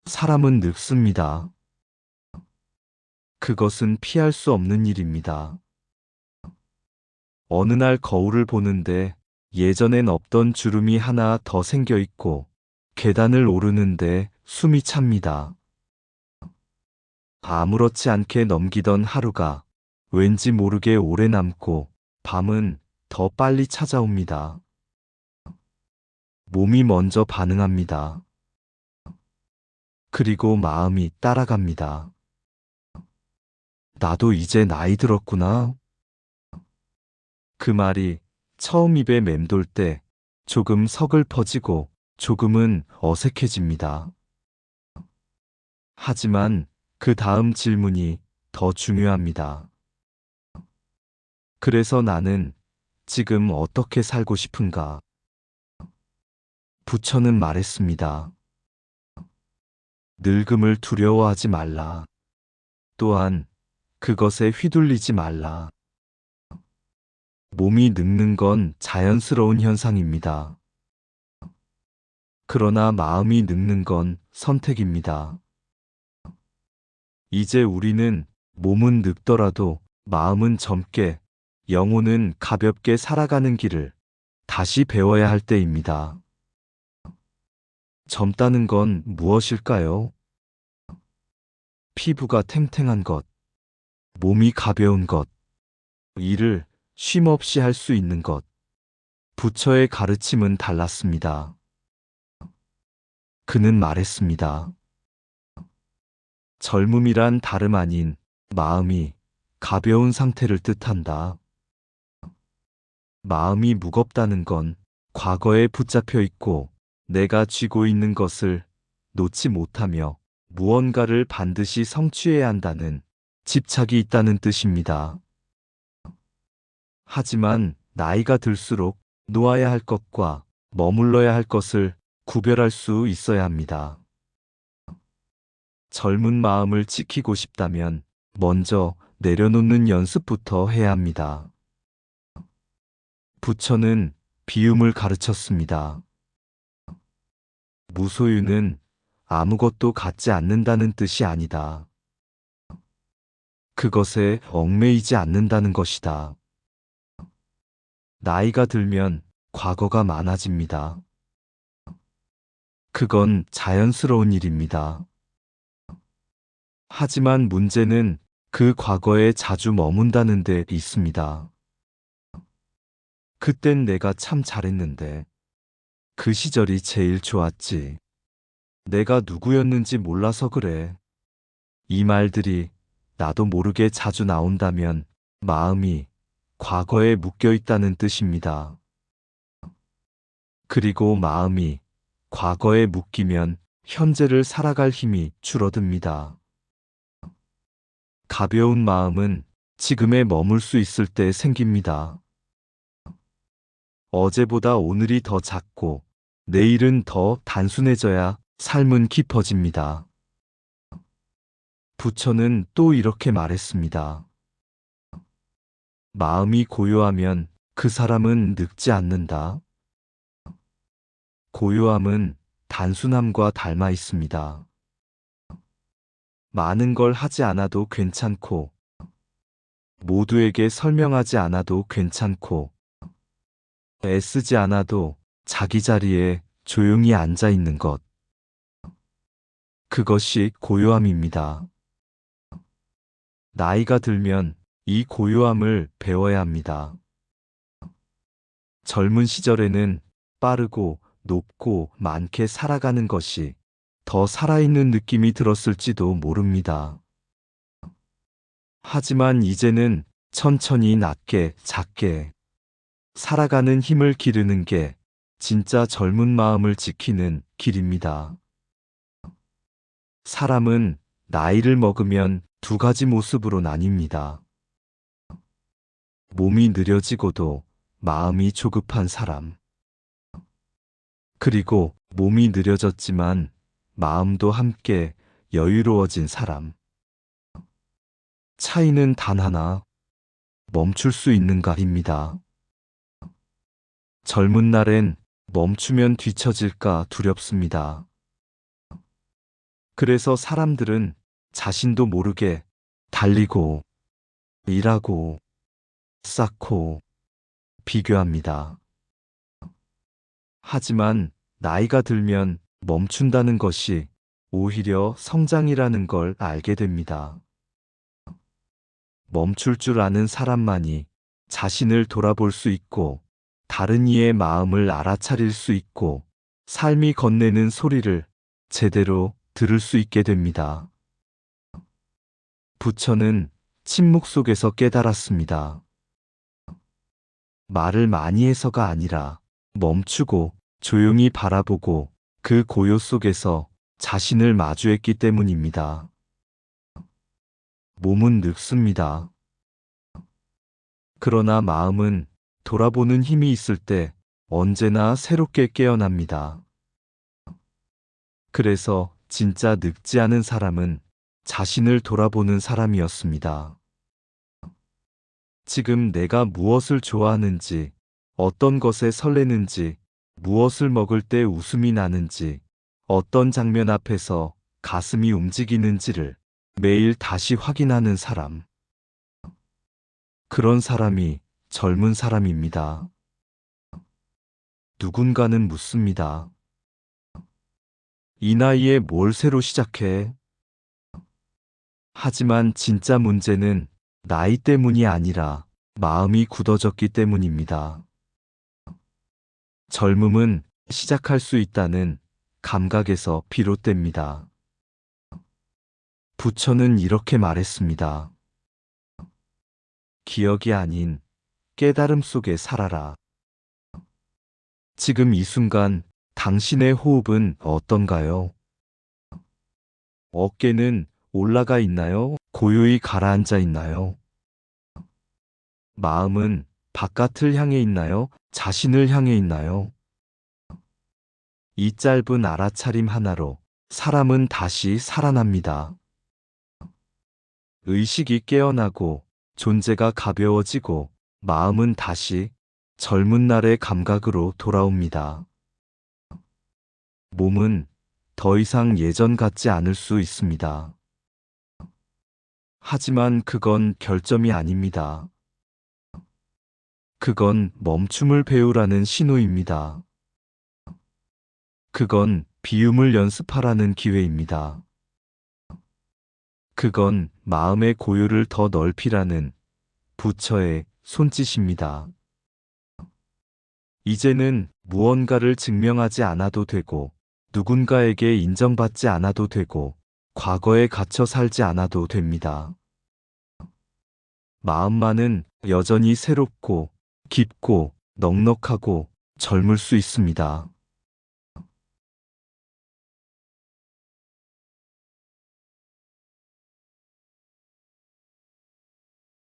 사람은 늙습니다. 그것은 피할 수 없는 일입니다. 어느 날 거울을 보는데 예전엔 없던 주름이 하나 더 생겨 있고 계단을 오르는데 숨이 찹니다. 아무렇지 않게 넘기던 하루가 왠지 모르게 오래 남고 밤은 더 빨리 찾아옵니다. 몸이 먼저 반응합니다. 그리고 마음이 따라갑니다. 나도 이제 나이 들었구나. 그 말이 처음 입에 맴돌 때 조금 서글퍼지고 조금은 어색해집니다. 하지만 그 다음 질문이 더 중요합니다. 그래서 나는 지금 어떻게 살고 싶은가? 부처는 말했습니다. 늙음을 두려워하지 말라. 또한 그것에 휘둘리지 말라. 몸이 늙는 건 자연스러운 현상입니다. 그러나 마음이 늙는 건 선택입니다. 이제 우리는 몸은 늙더라도 마음은 젊게, 영혼은 가볍게 살아가는 길을 다시 배워야 할 때입니다. 젊다는 건 무엇일까요? 피부가 탱탱한 것, 몸이 가벼운 것, 일을 쉼 없이 할 수 있는 것. 부처의 가르침은 달랐습니다. 그는 말했습니다. 젊음이란 다름 아닌 마음이 가벼운 상태를 뜻한다. 마음이 무겁다는 건 과거에 붙잡혀 있고 내가 쥐고 있는 것을 놓지 못하며 무언가를 반드시 성취해야 한다는 집착이 있다는 뜻입니다. 하지만 나이가 들수록 놓아야 할 것과 머물러야 할 것을 구별할 수 있어야 합니다. 젊은 마음을 지키고 싶다면 먼저 내려놓는 연습부터 해야 합니다. 부처는 비움을 가르쳤습니다. 무소유는 아무것도 갖지 않는다는 뜻이 아니다. 그것에 얽매이지 않는다는 것이다. 나이가 들면 과거가 많아집니다. 그건 자연스러운 일입니다. 하지만 문제는 그 과거에 자주 머문다는 데 있습니다. 그땐 내가 참 잘했는데, 그 시절이 제일 좋았지. 내가 누구였는지 몰라서 그래. 이 말들이 나도 모르게 자주 나온다면 마음이 과거에 묶여 있다는 뜻입니다. 그리고 마음이 과거에 묶이면 현재를 살아갈 힘이 줄어듭니다. 가벼운 마음은 지금에 머물 수 있을 때 생깁니다. 어제보다 오늘이 더 작고 내일은 더 단순해져야 삶은 깊어집니다. 부처는 또 이렇게 말했습니다. 마음이 고요하면 그 사람은 늙지 않는다. 고요함은 단순함과 닮아 있습니다. 많은 걸 하지 않아도 괜찮고, 모두에게 설명하지 않아도 괜찮고, 애쓰지 않아도 자기 자리에 조용히 앉아 있는 것. 그것이 고요함입니다. 나이가 들면 이 고요함을 배워야 합니다. 젊은 시절에는 빠르고 높고 많게 살아가는 것이 더 살아있는 느낌이 들었을지도 모릅니다. 하지만 이제는 천천히 낮게 작게 살아가는 힘을 기르는 게 진짜 젊은 마음을 지키는 길입니다. 사람은 나이를 먹으면 두 가지 모습으로 나뉩니다. 몸이 느려지고도 마음이 조급한 사람. 그리고 몸이 느려졌지만 마음도 함께 여유로워진 사람. 차이는 단 하나, 멈출 수 있는가입니다. 젊은 날엔 멈추면 뒤처질까 두렵습니다. 그래서 사람들은 자신도 모르게 달리고 일하고 쌓고 비교합니다. 하지만 나이가 들면 멈춘다는 것이 오히려 성장이라는 걸 알게 됩니다. 멈출 줄 아는 사람만이 자신을 돌아볼 수 있고 다른 이의 마음을 알아차릴 수 있고 삶이 건네는 소리를 제대로 들을 수 있게 됩니다. 부처는 침묵 속에서 깨달았습니다. 말을 많이 해서가 아니라 멈추고 조용히 바라보고 그 고요 속에서 자신을 마주했기 때문입니다. 몸은 늙습니다. 그러나 마음은 돌아보는 힘이 있을 때 언제나 새롭게 깨어납니다. 그래서 진짜 늙지 않은 사람은 자신을 돌아보는 사람이었습니다. 지금 내가 무엇을 좋아하는지, 어떤 것에 설레는지, 무엇을 먹을 때 웃음이 나는지, 어떤 장면 앞에서 가슴이 움직이는지를 매일 다시 확인하는 사람. 그런 사람이 젊은 사람입니다. 누군가는 묻습니다. 이 나이에 뭘 새로 시작해? 하지만 진짜 문제는 나이 때문이 아니라 마음이 굳어졌기 때문입니다. 젊음은 시작할 수 있다는 감각에서 비롯됩니다. 부처는 이렇게 말했습니다. 기억이 아닌 깨달음 속에 살아라. 지금 이 순간 당신의 호흡은 어떤가요? 어깨는 올라가 있나요? 고요히 가라앉아 있나요? 마음은 바깥을 향해 있나요? 자신을 향해 있나요? 이 짧은 알아차림 하나로 사람은 다시 살아납니다. 의식이 깨어나고 존재가 가벼워지고 마음은 다시 젊은 날의 감각으로 돌아옵니다. 몸은 더 이상 예전 같지 않을 수 있습니다. 하지만 그건 결점이 아닙니다. 그건 멈춤을 배우라는 신호입니다. 그건 비움을 연습하라는 기회입니다. 그건 마음의 고요를 더 넓히라는 부처의 손짓입니다. 이제는 무언가를 증명하지 않아도 되고, 누군가에게 인정받지 않아도 되고, 과거에 갇혀 살지 않아도 됩니다. 마음만은 여전히 새롭고, 깊고, 넉넉하고, 젊을 수 있습니다.